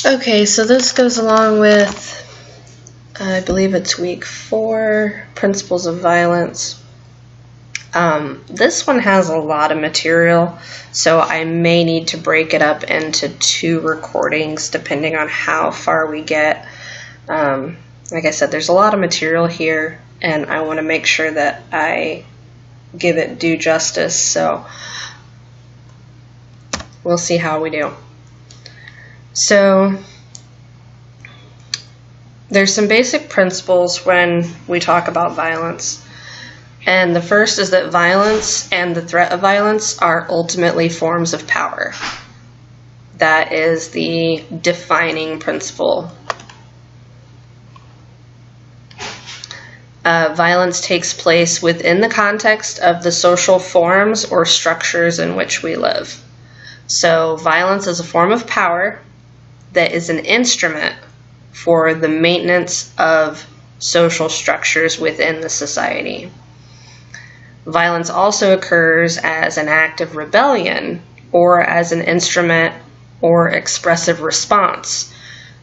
Okay, so this goes along with, I believe it's week 4, Principles of Violence. This one has a lot of material, so I may need to break it up into 2 recordings depending on how far we get. Like I said, there's a lot of material here, and I want to make sure that I give it due justice, so we'll see how we do. So there's some basic principles when we talk about violence. And the first is that violence and the threat of violence are ultimately forms of power. That is the defining principle. Violence takes place within the context of the social forms or structures in which we live. So violence is a form of power that is an instrument for the maintenance of social structures within the society. Violence also occurs as an act of rebellion or as an instrument or expressive response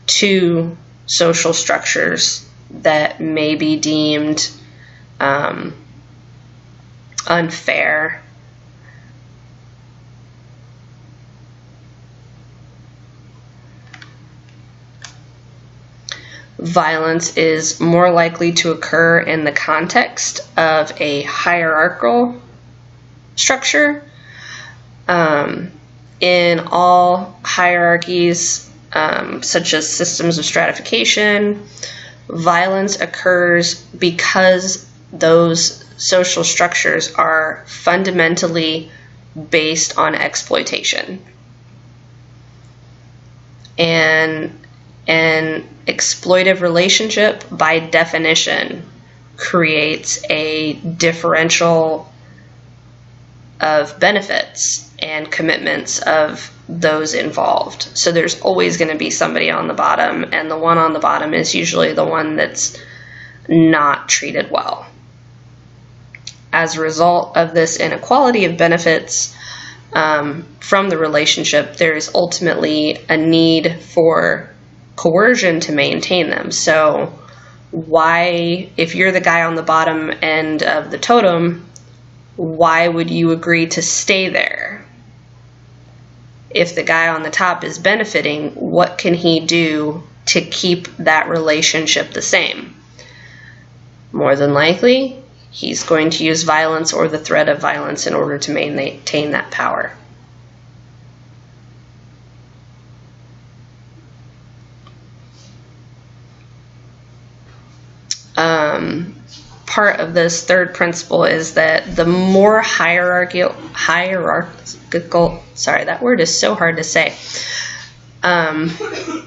to social structures that may be deemed unfair. Violence is more likely to occur in the context of a hierarchical structure. In all hierarchies, such as systems of stratification, violence occurs because those social structures are fundamentally based on exploitation. And an exploitive relationship, by definition, creates a differential of benefits and commitments of those involved. So there's always going to be somebody on the bottom, and the one on the bottom is usually the one that's not treated well. As a result of this inequality of benefits from the relationship, there is ultimately a need for coercion to maintain them. So why, if you're the guy on the bottom end of the totem, why would you agree to stay there? If the guy on the top is benefiting, what can he do to keep that relationship the same? More than likely, he's going to use violence or the threat of violence in order to maintain that power. Part of this third principle is that the more hierarchical, sorry, that word is so hard to say. The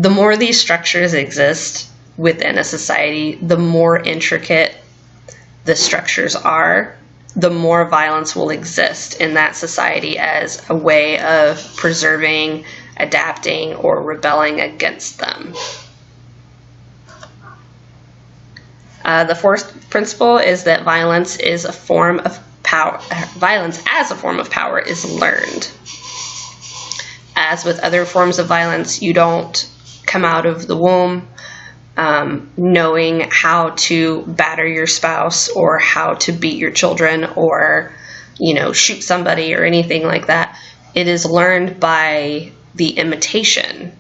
more these structures exist within a society, the more intricate the structures are, the more violence will exist in that society as a way of preserving, adapting, or rebelling against them. The fourth principle is that violence is a form of power. Violence as a form of power is learned. As with other forms of violence, you don't come out of the womb knowing how to batter your spouse or how to beat your children or, shoot somebody or anything like that. It is learned by the imitation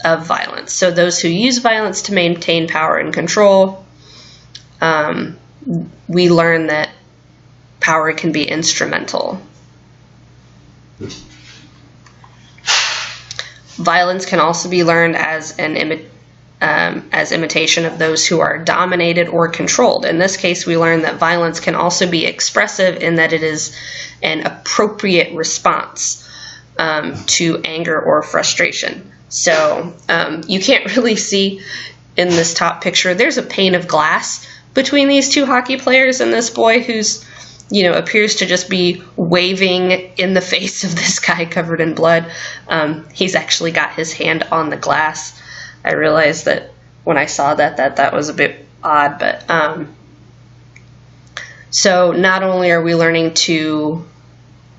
of violence. So those who use violence to maintain power and control, we learn that power can be instrumental. Violence can also be learned as imitation of those who are dominated or controlled. In this case, we learn that violence can also be expressive in that it is an appropriate response to anger or frustration. So you can't really see in this top picture, there's a pane of glass between these 2 hockey players and this boy who's, appears to just be waving in the face of this guy covered in blood. He's actually got his hand on the glass. I realized that when I saw that was a bit odd, but so not only are we learning to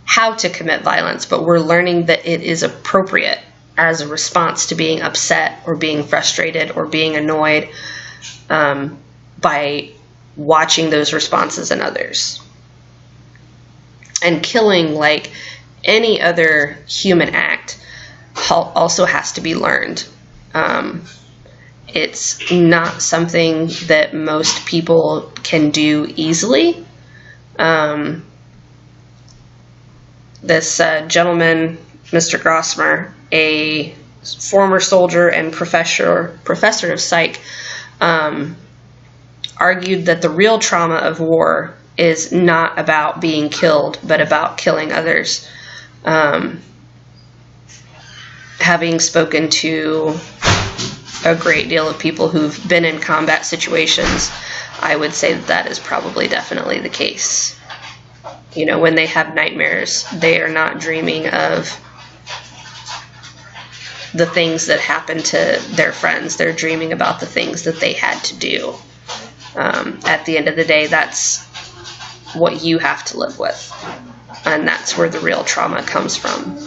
how to commit violence, but we're learning that it is appropriate as a response to being upset or being frustrated or being annoyed, by watching those responses in others. And killing, like any other human act, also has to be learned. It's not something that most people can do easily. This gentleman, Mr. Grossmer, a former soldier and professor of psych, argued that the real trauma of war is not about being killed, but about killing others. Having spoken to a great deal of people who've been in combat situations, I would say that is probably definitely the case. You know, when they have nightmares, they are not dreaming of the things that happened to their friends. They're dreaming about the things that they had to do. At the end of the day, that's what you have to live with. And that's where the real trauma comes from.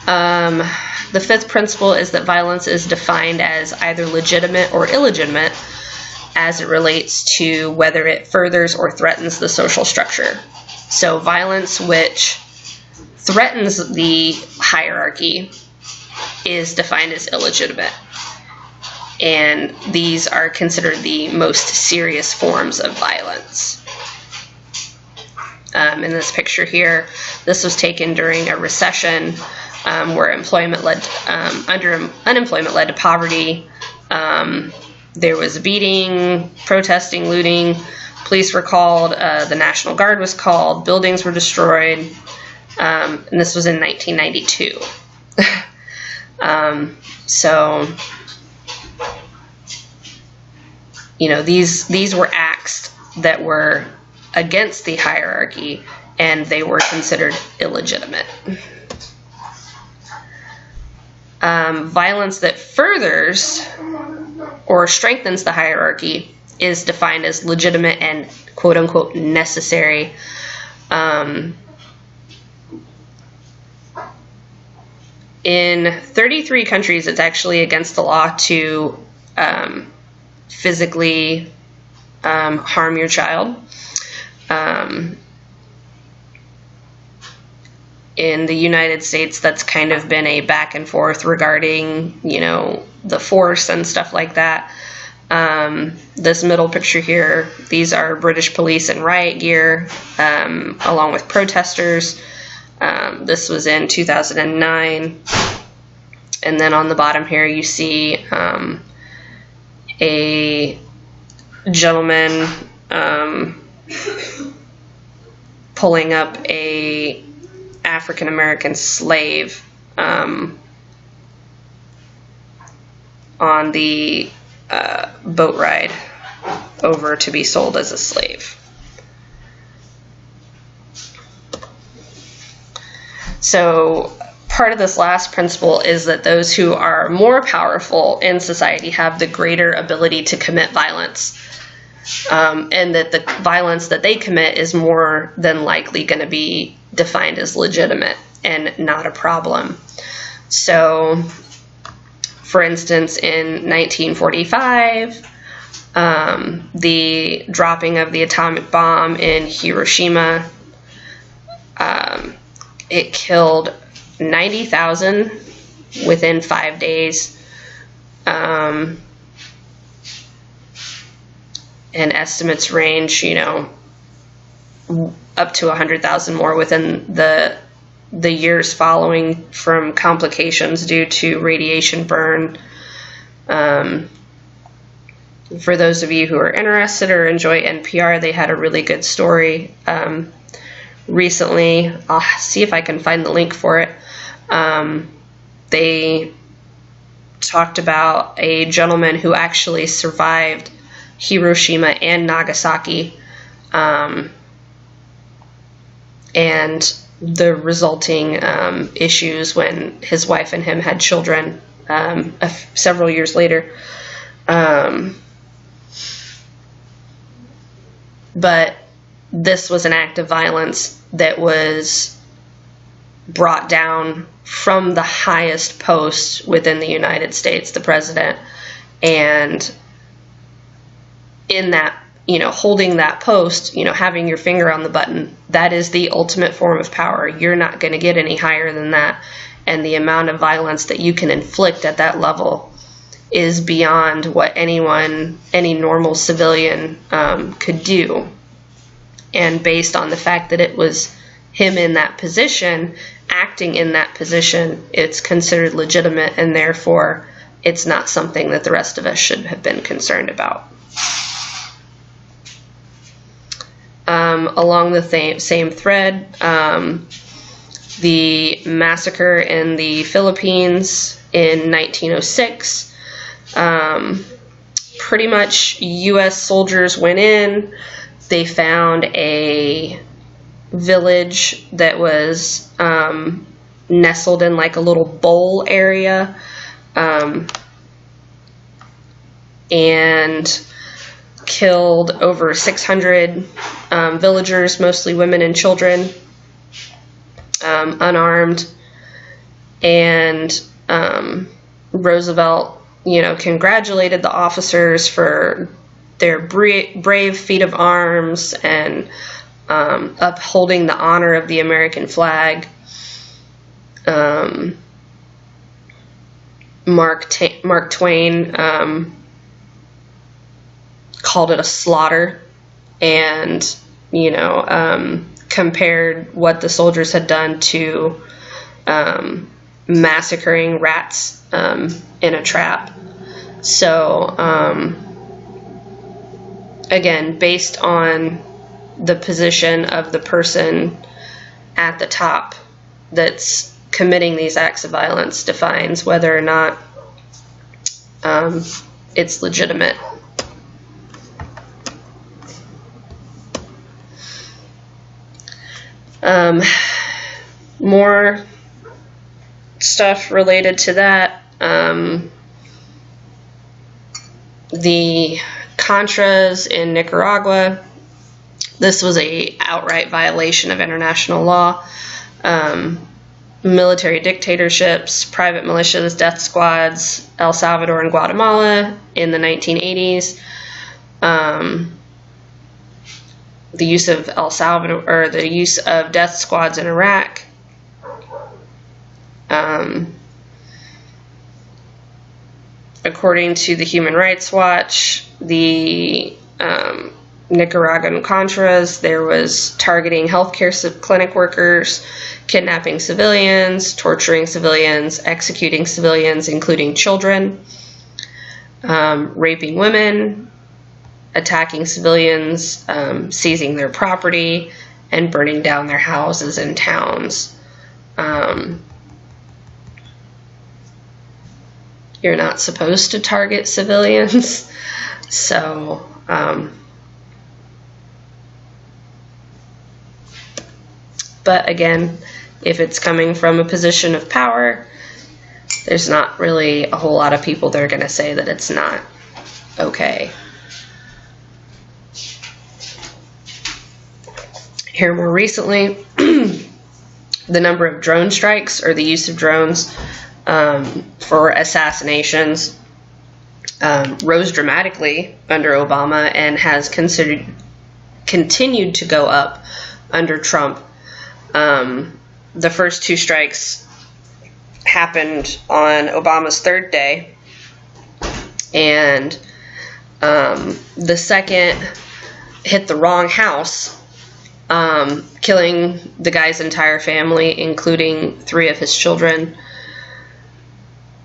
The fifth principle is that violence is defined as either legitimate or illegitimate as it relates to whether it furthers or threatens the social structure. So violence which threatens the hierarchy is defined as illegitimate. And these are considered the most serious forms of violence. In this picture here, this was taken during a recession where unemployment led to poverty. There was beating, protesting, looting. Police were called. The National Guard was called. Buildings were destroyed. And this was in 1992. So, you know, these were acts that were against the hierarchy, and they were considered illegitimate. Violence that furthers or strengthens the hierarchy is defined as legitimate and quote-unquote necessary. In 33 countries, it's actually against the law to physically harm your child. In the United States, that's kind of been a back and forth regarding, you know, the force and stuff like that. This middle picture here, these are British police in riot gear, along with protesters. This was in 2009. And then on the bottom here, you see a gentleman pulling up a African-American slave on the boat ride over to be sold as a slave. So part of this last principle is that those who are more powerful in society have the greater ability to commit violence. And that the violence that they commit is more than likely going to be defined as legitimate and not a problem. So, for instance, in 1945, the dropping of the atomic bomb in Hiroshima, it killed 90,000 within 5 days. And estimates range, you know, up to 100,000 more within the years following from complications due to radiation burn. For those of you who are interested or enjoy NPR, they had a really good story recently. I'll see if I can find the link for it. They talked about a gentleman who actually survived Hiroshima and Nagasaki, and the resulting issues when his wife and him had children several years later. But this was an act of violence that was brought down from the highest post within the United States, the president, and in that, holding that post, having your finger on the button, that is the ultimate form of power. You're not going to get any higher than that. And the amount of violence that you can inflict at that level is beyond what any normal civilian could do. And based on the fact that it was him in that position, acting in that position, it's considered legitimate, and therefore it's not something that the rest of us should have been concerned about. Along the same thread, the massacre in the Philippines in 1906, pretty much U.S. soldiers went in. They found a village that was nestled in like a little bowl area, and killed over 600 villagers, mostly women and children, unarmed. And Roosevelt, congratulated the officers for their brave feat of arms and upholding the honor of the American flag. Mark Twain called it a slaughter, and compared what the soldiers had done to massacring rats in a trap. So again, based on the position of the person at the top that's committing these acts of violence defines whether or not it's legitimate. More stuff related to that. The Contras in Nicaragua. This was a outright violation of international law. Military dictatorships, private militias, death squads, El Salvador and Guatemala in the 1980s. The use of the use of death squads in Iraq. According to the Human Rights Watch, the Nicaraguan Contras, there was targeting healthcare clinic workers, kidnapping civilians, torturing civilians, executing civilians, including children, raping women, attacking civilians, seizing their property, and burning down their houses and towns. You're not supposed to target civilians, so but again, if it's coming from a position of power, there's not really a whole lot of people that are going to say that it's not okay. Here more recently, the number of drone strikes, or the use of drones for assassinations, rose dramatically under Obama and has continued to go up under Trump. The first two strikes happened on Obama's third day, and the second hit the wrong house, killing the guy's entire family, including 3 of his children.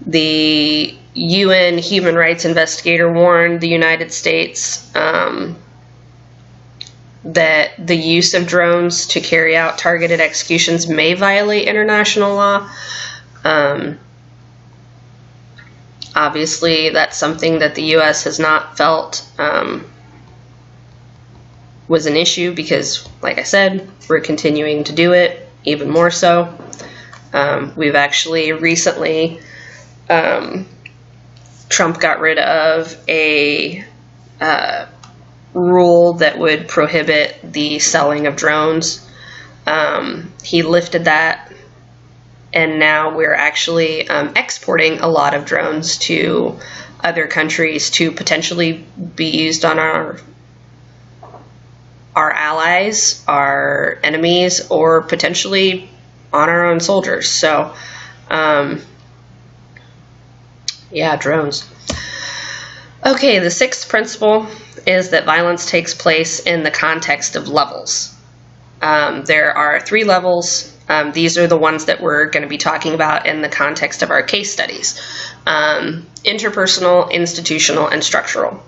The UN human rights investigator warned the United States that the use of drones to carry out targeted executions may violate international law. Obviously, that's something that the U.S. has not felt was an issue because, like I said, we're continuing to do it even more so. We've actually recently, Trump got rid of a rule that would prohibit the selling of drones. He lifted that, and now we're actually exporting a lot of drones to other countries to potentially be used on our allies, our enemies, or potentially on our own soldiers. So, yeah, drones. Okay, the sixth principle is that violence takes place in the context of levels. There are 3 levels. These are the ones that we're going to be talking about in the context of our case studies. Interpersonal, institutional, and structural.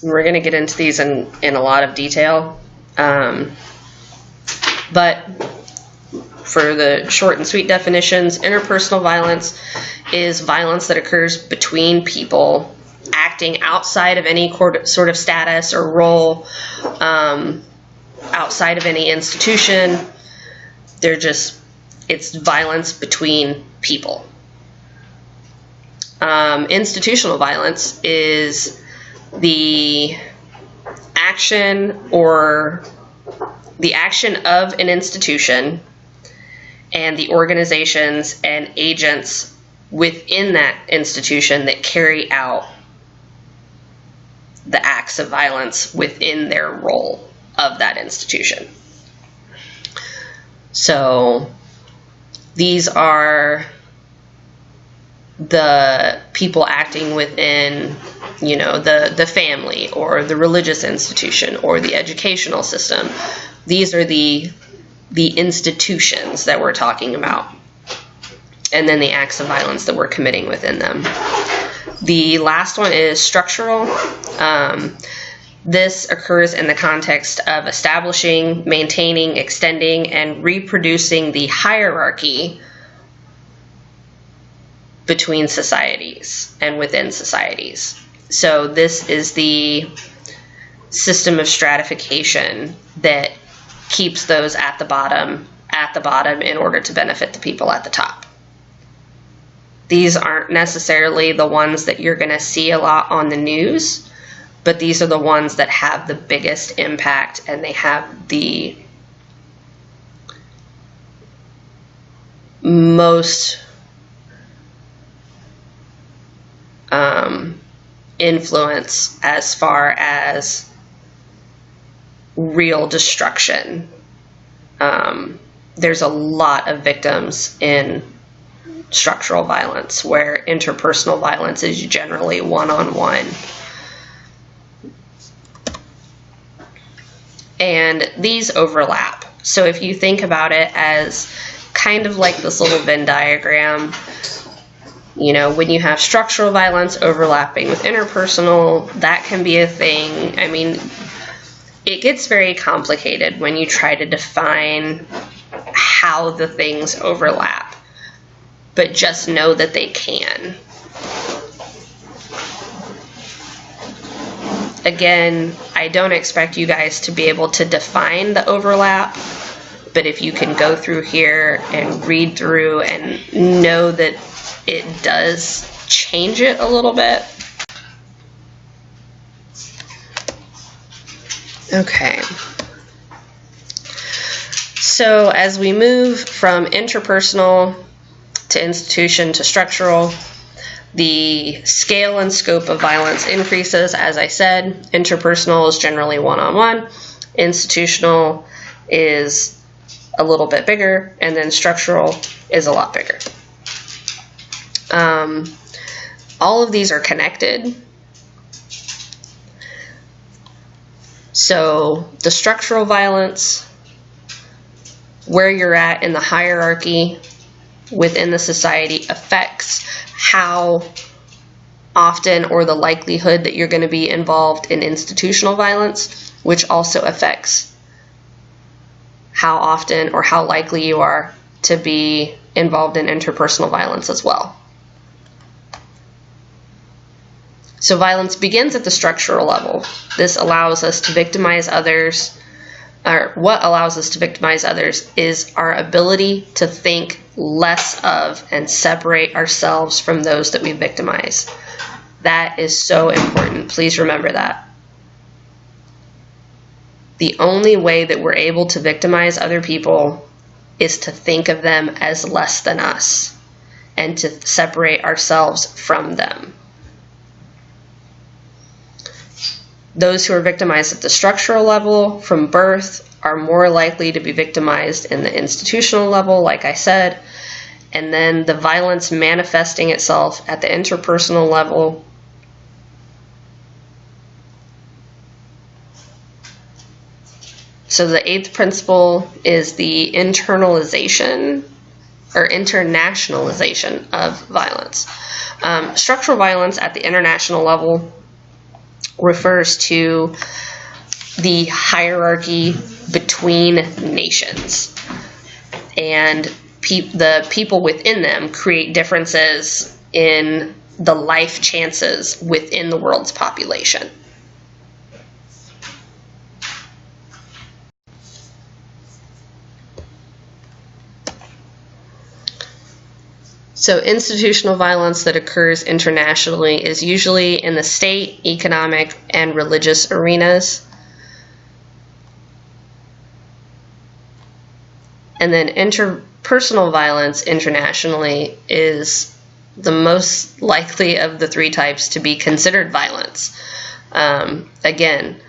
We're going to get into these in a lot of detail. But for the short and sweet definitions, interpersonal violence is violence that occurs between people acting outside of any sort of status or role, outside of any institution. It's violence between people. Institutional violence is the action of an institution and the organizations and agents within that institution that carry out the acts of violence within their role of that institution. So these are the people acting within, the family or the religious institution or the educational system. These are the institutions that we're talking about, and then the acts of violence that we're committing within them. The last one is structural. This occurs in the context of establishing, maintaining, extending, and reproducing the hierarchy between societies and within societies. So this is the system of stratification that keeps those at the bottom in order to benefit the people at the top. These aren't necessarily the ones that you're going to see a lot on the news, but these are the ones that have the biggest impact, and they have the most influence as far as real destruction. There's a lot of victims in structural violence where interpersonal violence is generally one-on-one. And these overlap. So if you think about it as kind of like this little Venn diagram, when you have structural violence overlapping with interpersonal, that can be a thing. I mean, it gets very complicated when you try to define how the things overlap, but just know that they can. Again, I don't expect you guys to be able to define the overlap, but if you can go through here and read through and know that it does change it a little bit. Okay. So as we move from interpersonal to institution to structural, the scale and scope of violence increases. As I said, interpersonal is generally one-on-one, institutional is a little bit bigger, and then structural is a lot bigger. All of these are connected. So the structural violence, where you're at in the hierarchy within the society, affects how often or the likelihood that you're going to be involved in institutional violence, which also affects how often or how likely you are to be involved in interpersonal violence as well. So violence begins at the structural level. This allows us to victimize others, or what allows us to victimize others is our ability to think less of and separate ourselves from those that we victimize. That is so important. Please remember that. The only way that we're able to victimize other people is to think of them as less than us and to separate ourselves from them. Those who are victimized at the structural level from birth are more likely to be victimized in the institutional level, like I said, and then the violence manifesting itself at the interpersonal level. So the 8th principle is the internalization or internationalization of violence. Structural violence at the international level refers to the hierarchy between nations, and the people within them create differences in the life chances within the world's population. So institutional violence that occurs internationally is usually in the state, economic, and religious arenas. And then interpersonal violence internationally is the most likely of the 3 types to be considered violence. Again,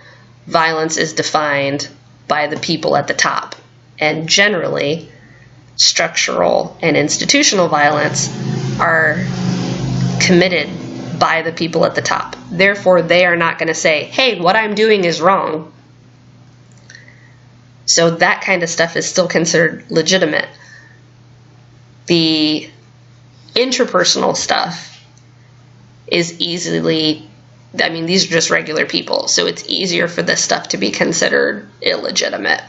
violence is defined by the people at the top, and generally, structural and institutional violence are committed by the people at the top. Therefore, they are not going to say, hey, what I'm doing is wrong. So that kind of stuff is still considered legitimate. The interpersonal stuff is easily, I mean, these are just regular people, so it's easier for this stuff to be considered illegitimate.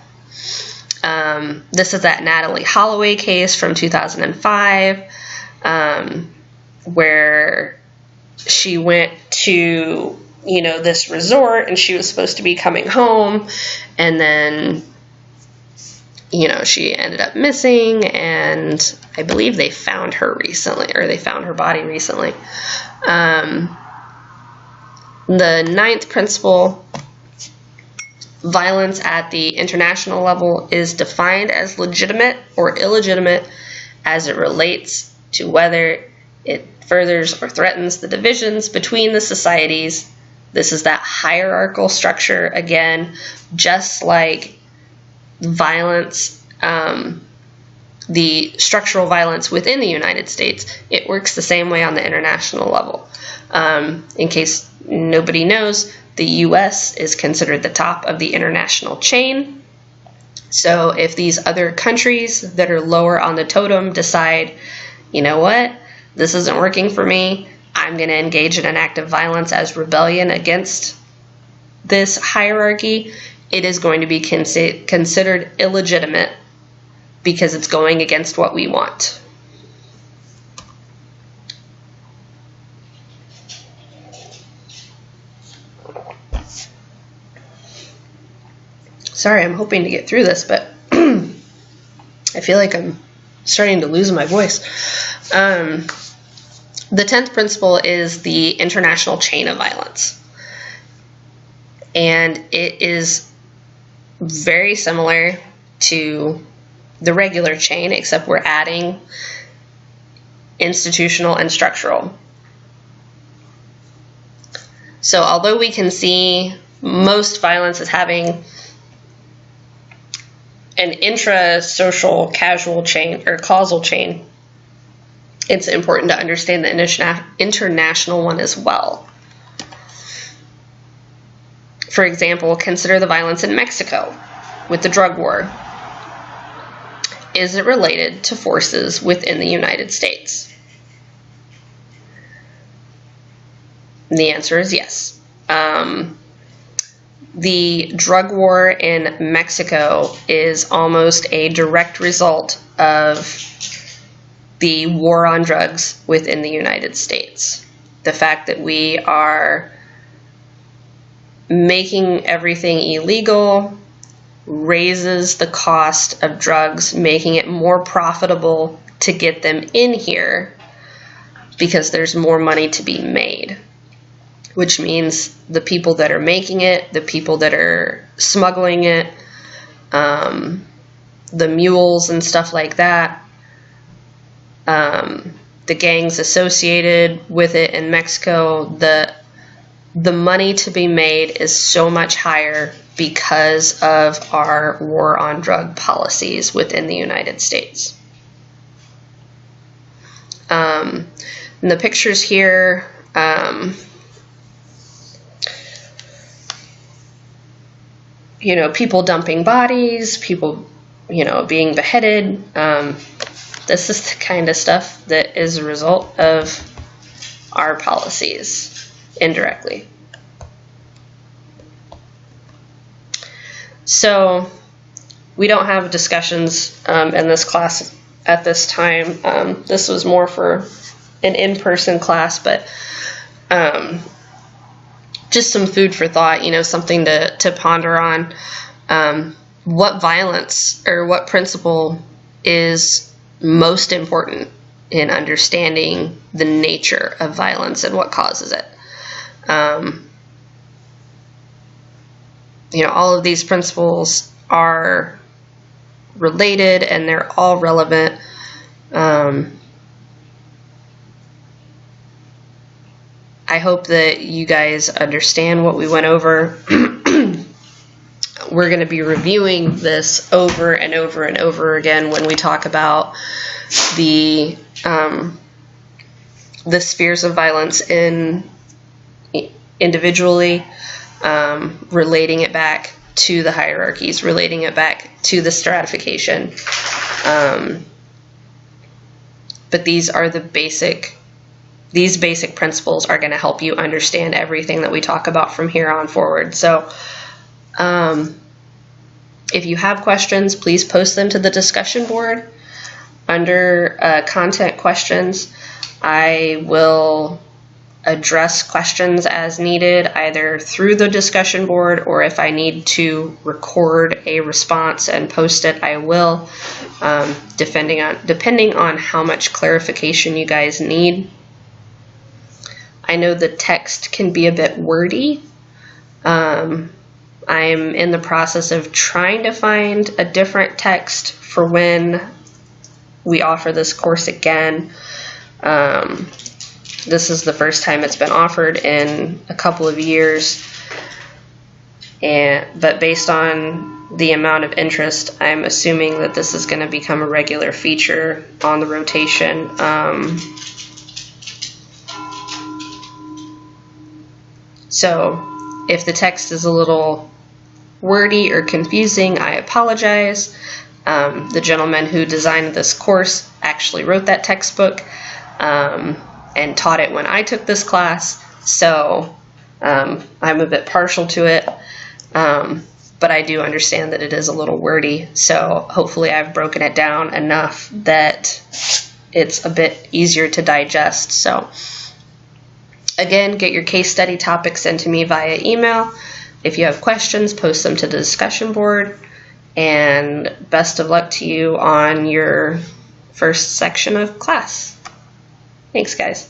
This is that Natalie Holloway case from 2005, where she went to, this resort, and she was supposed to be coming home, and then, she ended up missing, and I believe they found her recently, or they found her body recently. The 9th principle, violence at the international level, is defined as legitimate or illegitimate as it relates to whether it furthers or threatens the divisions between the societies. This is that hierarchical structure again, just like violence, the structural violence within the United States. It works the same way on the international level. In case nobody knows, the U.S. is considered the top of the international chain. So if these other countries that are lower on the totem decide, you know what, this isn't working for me, I'm going to engage in an act of violence as rebellion against this hierarchy, it is going to be considered illegitimate because it's going against what we want. Sorry, I'm hoping to get through this, but I feel like I'm starting to lose my voice. The 10th principle is the international chain of violence. And it is very similar to the regular chain, except we're adding institutional and structural. So although we can see most violence as having an intra-social causal chain or causal chain, it's important to understand the international one as well. For example, consider the violence in Mexico with the drug war. Is it related to forces within the United States? And the answer is yes. The drug war in Mexico is almost a direct result of the war on drugs within the United States. The fact that we are making everything illegal raises the cost of drugs, making it more profitable to get them in here because there's more money to be made. which means the people that are making it, the people that are smuggling it, the mules and stuff like that, the gangs associated with it in Mexico, the money to be made is so much higher because of our war on drug policies within the United States. In the pictures here, you know, people dumping bodies, people, you know, being beheaded. This is the kind of stuff that is a result of our policies indirectly. So we don't have discussions in this class at this time. This was more for an in-person class, but just some food for thought, you know, something to ponder on. What violence or what principle is most important in understanding the nature of violence and what causes it? You know, all of these principles are related and they're all relevant. I hope that you guys understand what we went over. We're going to be reviewing this over and over and over again when we talk about the spheres of violence individually, relating it back to the hierarchies, relating it back to the stratification. But these basic principles are going to help you understand everything that we talk about from here on forward. So if you have questions, please post them to the discussion board under content questions. I will address questions as needed, either through the discussion board, or if I need to record a response and post it, I will, depending on how much clarification you guys need. I know the text can be a bit wordy. I'm in the process of trying to find a different text for when we offer this course again. This is the first time it's been offered in a couple of years, but based on the amount of interest, I'm assuming that this is going to become a regular feature on the rotation. So if the text is a little wordy or confusing, I apologize. The gentleman who designed this course actually wrote that textbook and taught it when I took this class, so I'm a bit partial to it, but I do understand that it is a little wordy, so hopefully I've broken it down enough that it's a bit easier to digest. So again, get your case study topics into me via email. If you have questions, post them to the discussion board, and best of luck to you on your first section of class. Thanks, guys.